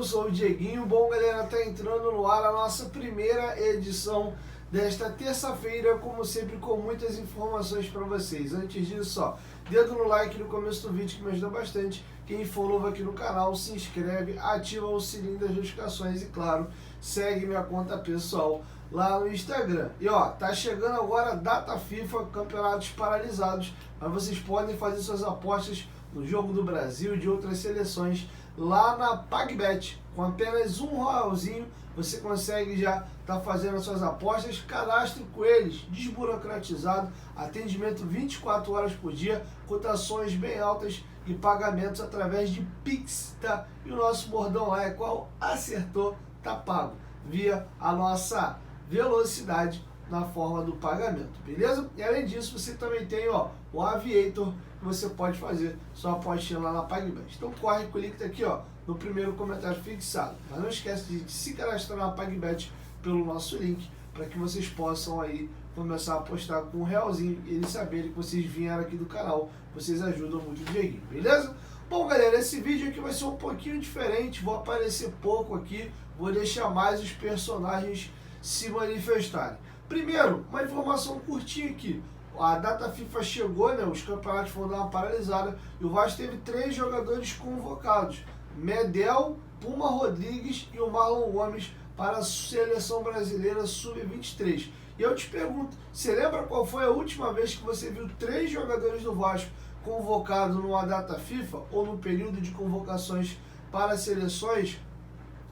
sou o Dieguinho. Bom, galera, tá entrando no ar a nossa primeira edição desta terça-feira, como sempre, com muitas informações para vocês. Antes disso, ó, dedo no like no começo do vídeo que me ajuda bastante. Quem for novo aqui no canal, se inscreve, ativa o sininho das notificações e, claro, segue minha conta pessoal lá no Instagram. E ó, tá chegando agora a data FIFA, campeonatos paralisados, mas vocês podem fazer suas apostas no jogo do Brasil e de outras seleções lá na PagBet. Com apenas R$1 você consegue já estar fazendo as suas apostas. Cadastre com eles, desburocratizado, atendimento 24 horas por dia, cotações bem altas e pagamentos através de Pix, tá? E o nosso bordão lá é qual? Acertou, tá pago, via a nossa velocidade na forma do pagamento, beleza? E além disso, você também tem, ó, o Aviator, que você pode fazer sua apostinha lá na PagBet. Então corre com o link aqui, ó, no primeiro comentário fixado. Mas não esquece de se cadastrar na PagBet pelo nosso link, para que vocês possam aí começar a apostar com R$1 e eles saberem que vocês vieram aqui do canal. Vocês ajudam muito o Dieguinho, beleza? Bom, galera, esse vídeo aqui vai ser um pouquinho diferente, vou aparecer pouco aqui, vou deixar mais os personagens se manifestarem. Primeiro, uma informação curtinha aqui. A data FIFA chegou, né? Os campeonatos foram dar uma paralisada e o Vasco teve 3 jogadores convocados: Medel, Puma Rodrigues e o Marlon Gomes para a seleção brasileira sub-23. E eu te pergunto, você lembra qual foi a última vez que você viu 3 jogadores do Vasco convocados numa data FIFA ou no período de convocações para seleções?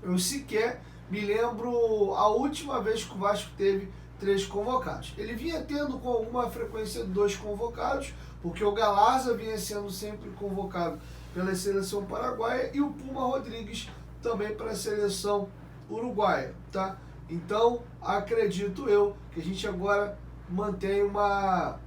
Eu sequer me lembro a última vez que o Vasco teve 3 convocados. Ele vinha tendo com alguma frequência 2 convocados, porque o Galarza vinha sendo sempre convocado pela seleção paraguaia e o Puma Rodrigues também para a seleção uruguaia, tá? Então, acredito eu que a gente agora mantém uma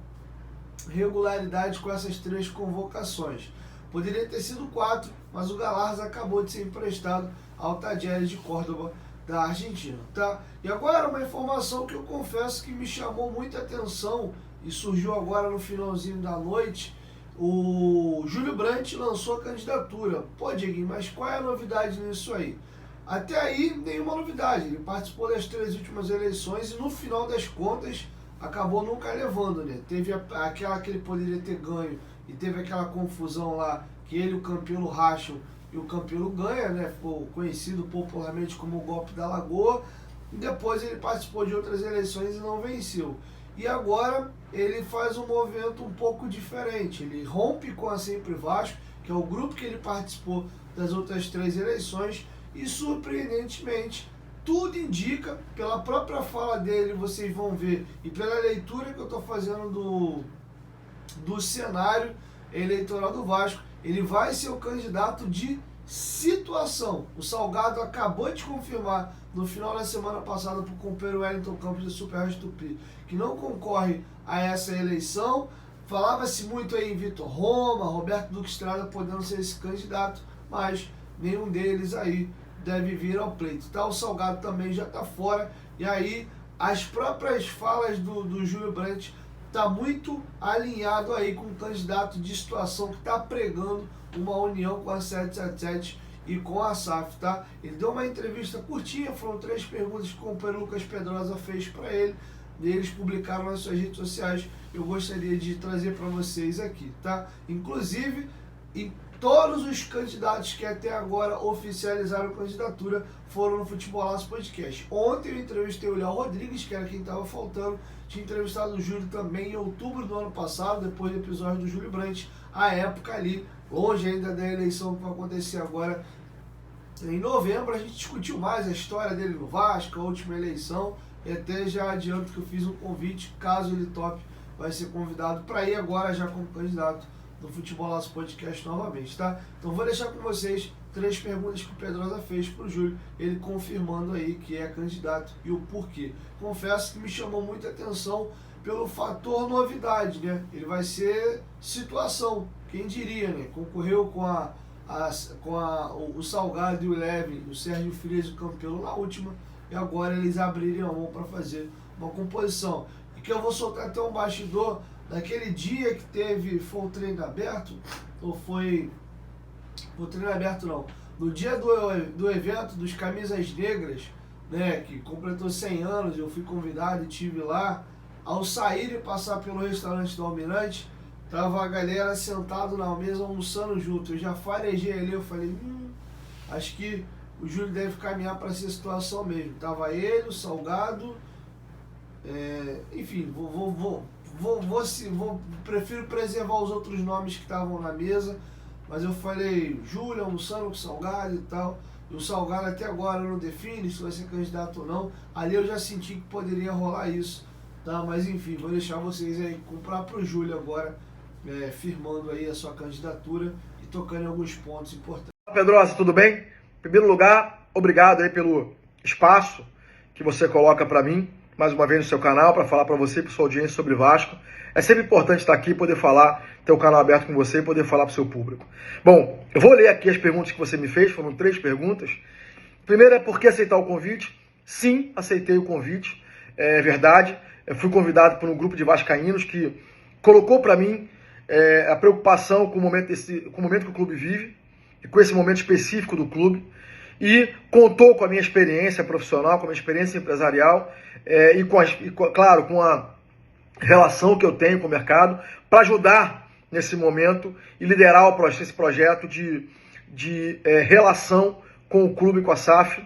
regularidade com essas 3 convocações. Poderia ter sido 4, mas o Galarza acabou de ser emprestado ao Talleres de Córdoba da Argentina, tá? E agora uma informação que eu confesso que me chamou muita atenção e surgiu agora no finalzinho da noite. O Júlio Brandt lançou a candidatura. Pô, Dieguinho, mas qual é a novidade nisso aí? Até aí, nenhuma novidade. Ele participou das 3 últimas eleições e no final das contas acabou nunca levando, né? Teve aquela que ele poderia ter ganho e teve aquela confusão lá que ele e o Campelo racham e o Campelo ganha, né? Ficou conhecido popularmente como o golpe da Lagoa. E depois ele participou de outras eleições e não venceu. E agora ele faz um movimento um pouco diferente. Ele rompe com a Sempre Vasco, que é o grupo que ele participou das outras 3 eleições, e surpreendentemente tudo indica, pela própria fala dele, vocês vão ver, e pela leitura que eu estou fazendo do cenário eleitoral do Vasco, ele vai ser o candidato de situação. O Salgado acabou de confirmar no final da semana passada para o companheiro Wellington Campos do Super Rádio Tupi que não concorre a essa eleição. Falava-se muito aí em Vitor Roma, Roberto Duque Estrada podendo ser esse candidato, mas nenhum deles aí deve vir ao pleito, tá? O Salgado também já está fora, e aí as próprias falas do Júlio Brandt tá muito alinhado aí com o candidato de situação que está pregando uma união com a 777 e com a SAF, tá? Ele deu uma entrevista curtinha, foram 3 perguntas que o companheiro Lucas Pedrosa fez para ele, e eles publicaram nas suas redes sociais. Eu gostaria de trazer para vocês aqui, tá? Inclusive, em todos os candidatos que até agora oficializaram candidatura foram no Futebolaço Podcast. Ontem eu entrevistei o Léo Rodrigues, que era quem estava faltando. Tinha entrevistado o Júlio também em outubro do ano passado, depois do episódio do Júlio Brandt, a época ali, longe ainda da eleição que vai acontecer agora em novembro. A gente discutiu mais a história dele no Vasco, a última eleição, e até já adianto que eu fiz um convite, caso ele tope, vai ser convidado para ir agora já como candidato do Futebolaço Podcast novamente, tá? Então vou deixar com vocês 3 perguntas que o Pedrosa fez pro Júlio, ele confirmando aí que é candidato e o porquê. Confesso que me chamou muita atenção pelo fator novidade, né? Ele vai ser situação, quem diria, né? Concorreu com o Salgado e o Leve, o Sérgio Frias e o Campelo na última, e agora eles abrirem a mão para fazer uma composição. E que eu vou soltar até um bastidor. Naquele dia que teve, foi o treino aberto, ou foi o treino aberto não, No dia do evento dos Camisas Negras, né, que completou 100 anos, eu fui convidado e estive lá. Ao sair e passar pelo restaurante do Almirante, tava a galera sentada na mesa almoçando junto. Eu já farejei ali, eu falei, acho que o Júlio deve caminhar para essa situação mesmo. Tava ele, o Salgado, enfim, prefiro preservar os outros nomes que estavam na mesa, mas eu falei, Júlio almoçando com o Salgado e tal. E o Salgado até agora não define se vai ser candidato ou não. Ali eu já senti que poderia rolar isso, tá? Mas enfim, vou deixar vocês aí comprar pro Júlio agora, firmando aí a sua candidatura e tocando em alguns pontos importantes. Pedrosa, tudo bem? Em primeiro lugar, obrigado aí pelo espaço que você coloca para mim, mais uma vez no seu canal, para falar para você e para sua audiência sobre Vasco. É sempre importante estar aqui, poder falar, ter o canal aberto com você e poder falar para o seu público. Bom, eu vou ler aqui as perguntas que você me fez, foram 3 perguntas. Primeiro é por que aceitar o convite? Sim, aceitei o convite, é verdade. Eu fui convidado por um grupo de vascaínos que colocou para mim a preocupação com o momento que o clube vive, e com esse momento específico do clube, e contou com a minha experiência profissional, com a minha experiência empresarial, claro, com a relação que eu tenho com o mercado, para ajudar nesse momento e liderar esse projeto de relação com o clube e com a SAF,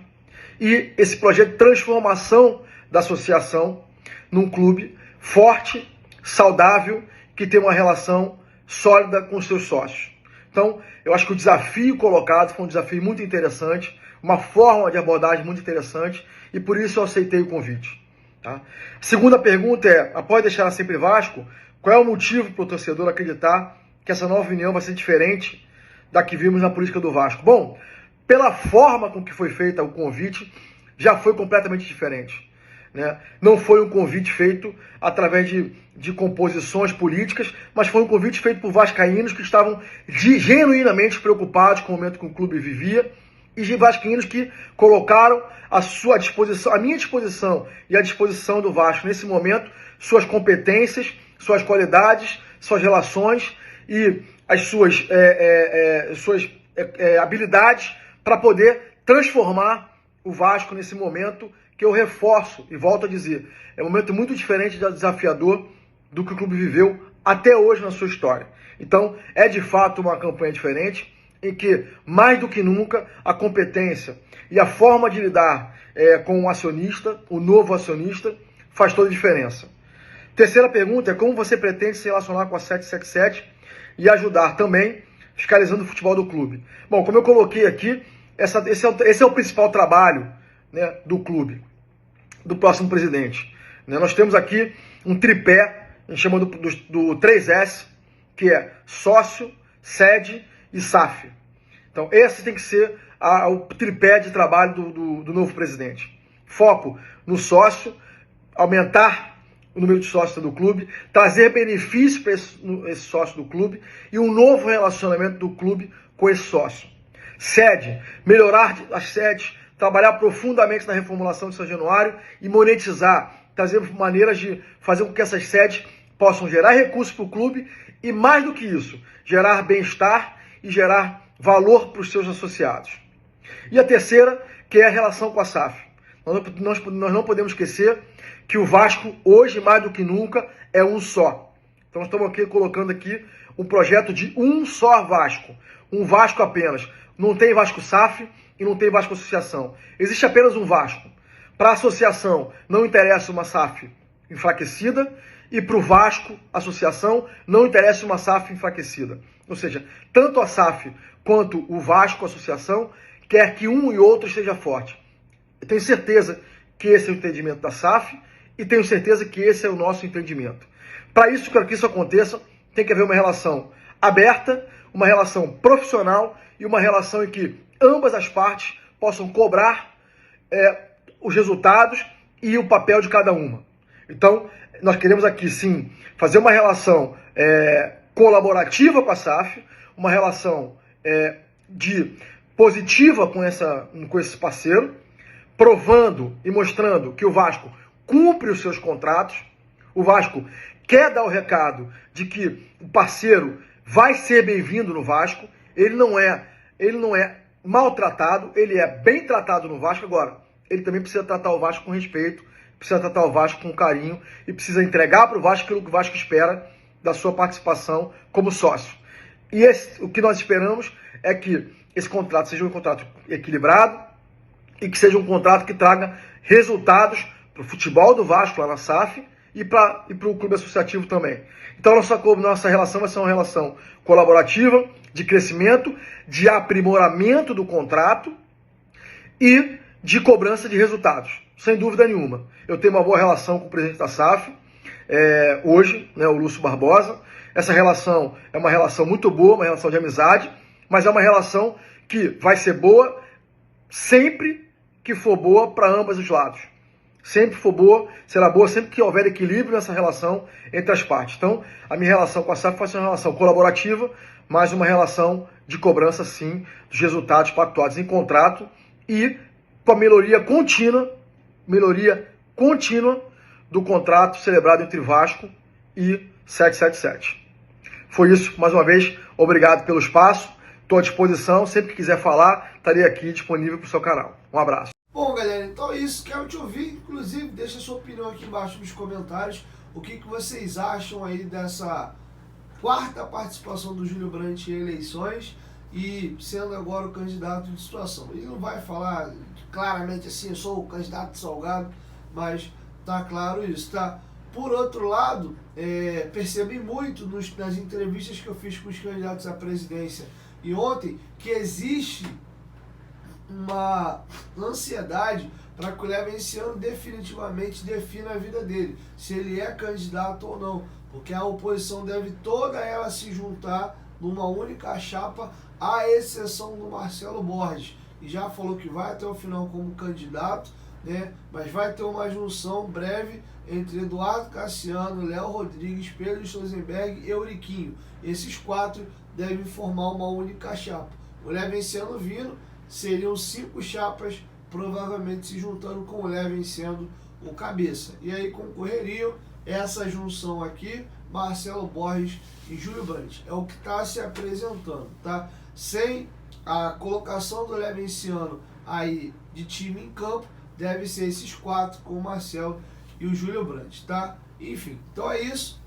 e esse projeto de transformação da associação num clube forte, saudável, que tem uma relação sólida com os seus sócios. Então, eu acho que o desafio colocado foi um desafio muito interessante, uma forma de abordagem muito interessante, e por isso eu aceitei o convite. Tá? Segunda pergunta é, após deixar a Sempre Vasco, qual é o motivo para o torcedor acreditar que essa nova união vai ser diferente da que vimos na política do Vasco? Bom, pela forma com que foi feita o convite, já foi completamente diferente. Né? Não foi um convite feito através de composições políticas, mas foi um convite feito por vascaínos que estavam genuinamente preocupados com o momento que o clube vivia, e de vascaínos que colocaram à sua disposição, à minha disposição e à disposição do Vasco nesse momento, suas competências, suas qualidades, suas relações e as suas habilidades para poder transformar o Vasco nesse momento, que eu reforço e volto a dizer, é um momento muito diferente e desafiador do que o clube viveu até hoje na sua história. Então, é de fato uma campanha diferente, em que, mais do que nunca, a competência e a forma de lidar com o acionista, o novo acionista, faz toda a diferença. Terceira pergunta é como você pretende se relacionar com a 777 e ajudar também fiscalizando o futebol do clube. Bom, como eu coloquei aqui, esse é o principal trabalho, né, do clube, do próximo presidente. Né? Nós temos aqui um tripé, a gente chama do 3S, que é sócio, sede e SAF. Então, esse tem que ser o tripé de trabalho do novo presidente. Foco no sócio, aumentar o número de sócios do clube, trazer benefícios para esse sócio do clube e um novo relacionamento do clube com esse sócio. Sede, melhorar as sedes, trabalhar profundamente na reformulação de São Januário e monetizar, trazer maneiras de fazer com que essas sedes possam gerar recursos para o clube e, mais do que isso, gerar bem-estar e gerar valor para os seus associados. E a terceira, que é a relação com a SAF. Nós não podemos esquecer que o Vasco, hoje, mais do que nunca, é um só. Então, estamos aqui colocando aqui um projeto de um só Vasco. Um Vasco apenas. Não tem Vasco SAF e não tem Vasco Associação. Existe apenas um Vasco. Para a associação, não interessa uma SAF enfraquecida, e para o Vasco, associação, não interessa uma SAF enfraquecida. Ou seja, tanto a SAF quanto o Vasco, associação, quer que um e outro esteja forte. Eu tenho certeza que esse é o entendimento da SAF e tenho certeza que esse é o nosso entendimento. Para isso, para que isso aconteça, tem que haver uma relação aberta, uma relação profissional e uma relação em que ambas as partes possam cobrar os resultados e o papel de cada uma. Então, nós queremos aqui, sim, fazer uma relação colaborativa com a SAF, uma relação positiva com esse parceiro, provando e mostrando que o Vasco cumpre os seus contratos. O Vasco quer dar o recado de que o parceiro vai ser bem-vindo no Vasco. Ele não é maltratado, ele é bem tratado no Vasco. Agora, ele também precisa tratar o Vasco com respeito, precisa tratar o Vasco com carinho e precisa entregar para o Vasco aquilo que o Vasco espera da sua participação como sócio. E o que nós esperamos é que esse contrato seja um contrato equilibrado e que seja um contrato que traga resultados para o futebol do Vasco lá na SAF e para o clube associativo também. Então nossa relação vai ser uma relação colaborativa, de crescimento, de aprimoramento do contrato e de cobrança de resultados, sem dúvida nenhuma. Eu tenho uma boa relação com o presidente da SAF, hoje, né, o Lúcio Barbosa. Essa relação é uma relação muito boa, uma relação de amizade, mas é uma relação que vai ser boa sempre que for boa para ambos os lados. Sempre for boa, será boa sempre que houver equilíbrio nessa relação entre as partes. Então, a minha relação com a SAF vai ser uma relação colaborativa, mas uma relação de cobrança, sim, dos resultados pactuados em contrato e com a melhoria contínua do contrato celebrado entre Vasco e 777. Foi isso, mais uma vez, obrigado pelo espaço, estou à disposição, sempre que quiser falar, estarei aqui disponível para o seu canal. Um abraço. Bom, galera, então é isso, quero te ouvir, inclusive deixa a sua opinião aqui embaixo nos comentários, o que vocês acham aí dessa quarta participação do Júlio Brandt em eleições e sendo agora o candidato de situação. Ele não vai falar claramente assim, eu sou o candidato salgado, mas tá claro isso, tá? Por outro lado, percebi muito nas entrevistas que eu fiz com os candidatos à presidência e ontem que existe uma ansiedade para que o Levenciano definitivamente defina a vida dele, se ele é candidato ou não, porque a oposição deve toda ela se juntar numa única chapa, à exceção do Marcelo Borges, e já falou que vai até o final como candidato, né? Mas vai ter uma junção breve entre Eduardo Cassiano, Léo Rodrigues, Pedro Stosenberg e Euriquinho. Esses quatro devem formar uma única chapa. O Levenciano vindo, seriam 5 chapas, provavelmente se juntando com o Leven sendo o cabeça. E aí concorreriam essa junção aqui, Marcelo Borges e Júlio Brandt. É o que está se apresentando, tá? Sem a colocação do Levenciano aí de time em campo, deve ser esses 4 com o Marcelo e o Júlio Brandt, tá? Enfim, então é isso.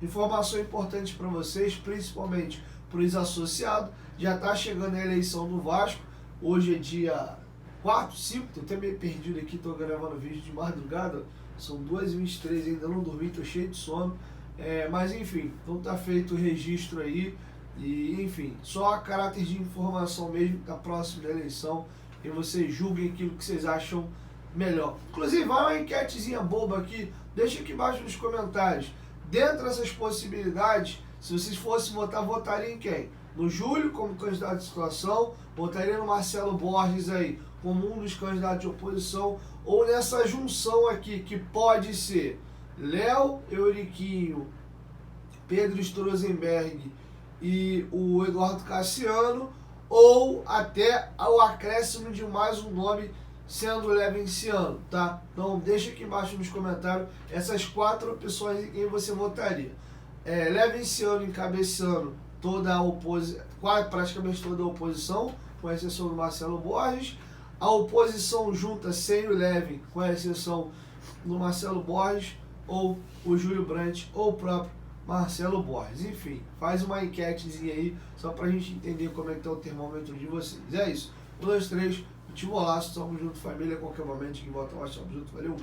Informação importante para vocês, principalmente para os associados. Já está chegando a eleição do Vasco. Hoje é dia 4, 5, estou até meio perdido aqui, estou gravando vídeo de madrugada. São 2h23, ainda não dormi, estou cheio de sono. Mas enfim, então está feito o registro aí. E enfim, só a caráter de informação mesmo, está próximo da eleição. E vocês julguem aquilo que vocês acham melhor. Inclusive, vai uma enquetezinha boba aqui, deixa aqui embaixo nos comentários. Dentro dessas possibilidades, se vocês fossem votar, votariam em quem? No Júlio como candidato de situação, votaria no Marcelo Borges aí como um dos candidatos de oposição, ou nessa junção aqui que pode ser Léo, Euriquinho, Pedro Stosenberg e o Eduardo Cassiano, ou até o acréscimo de mais um nome sendo o Levenciano, tá? Então deixa aqui embaixo nos comentários essas 4 opções em quem você votaria. Levenciano encabeçando toda a oposição, praticamente toda a oposição, com exceção do Marcelo Borges. A oposição junta sem o Leven, com exceção do Marcelo Borges, ou o Júlio Brandt, ou o próprio Marcelo Borges. Enfim, faz uma enquetezinha aí, só pra gente entender como é que tá o termômetro de vocês. É isso. 1, 2, 3, futebolço, tamo junto, família, a qualquer momento que volta mais, tamo junto, valeu!